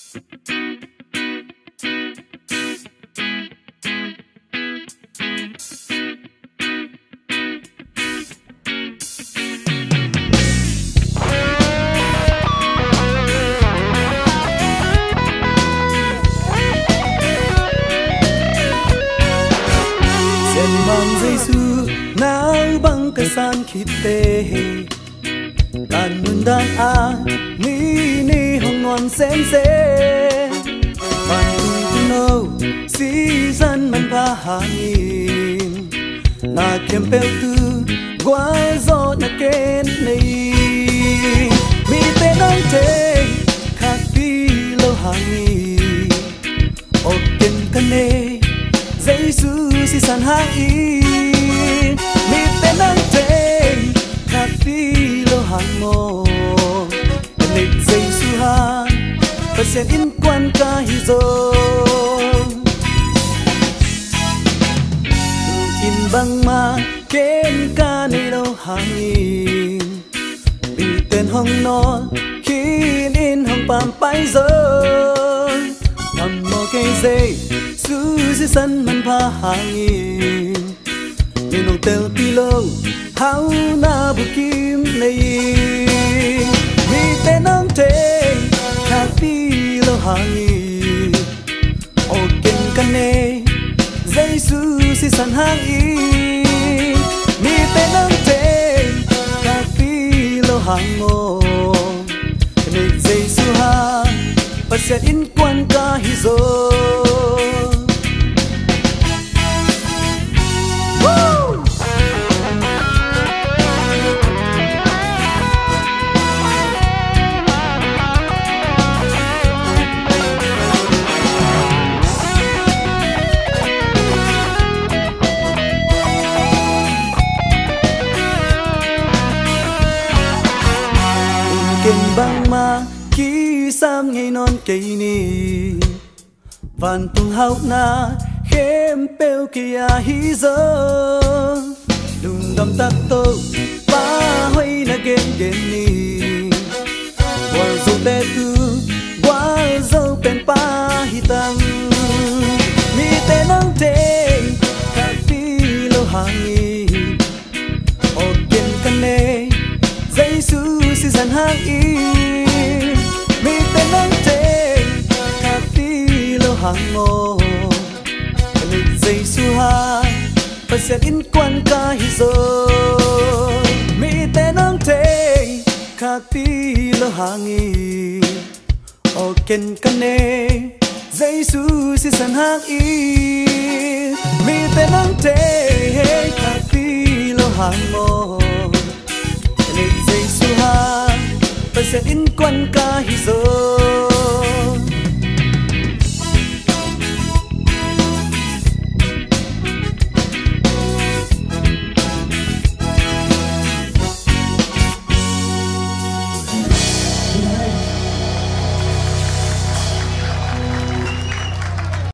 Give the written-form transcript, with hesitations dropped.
Mang Giêsu nào băng cái san khite đàn nun đàn a ni ni hồng non sen sen vàng tung nâu si dân man pa hangin na kem pel tu qua gió na ken nei mi te nang te khát đi lâu hangin o ken kane Giêsu si san hang i mi te nang te khát đi lâu hang mo ne Giêsu ha và sen in quan ca hi zo in bang ma ken ca nei lâu hang i mi ten hong no kin in hong pam pai zo nam mo ke zai su si san man pa hangin ni nong tel pilong hau na bu kim nei mi te nang te kha pi lo hangin o ken kan ne Giêsu si san hangin mi te nang te kha pi lo hango nei Giêsu ha pasien in quan ca hi zo ken bang ma ki sam ngày non cây ni van tung hau na khem pel kia hi zo lung dam tak to pa hoi na gen ni wa zo te tu wa zo pen pa hi tang mi te nang te ka pi lo hangi o ken kan ne Giêsu si san hang i mi te nang te ka pi lo hang mo ni Giêsu ha pasien in quan ca hi zo mi te nang te ka pi lo hang i o ken kan ne Giêsu si san hang i mi te nang te ka pi lo hang mo Giêsu ha pasien in quan ca hi zo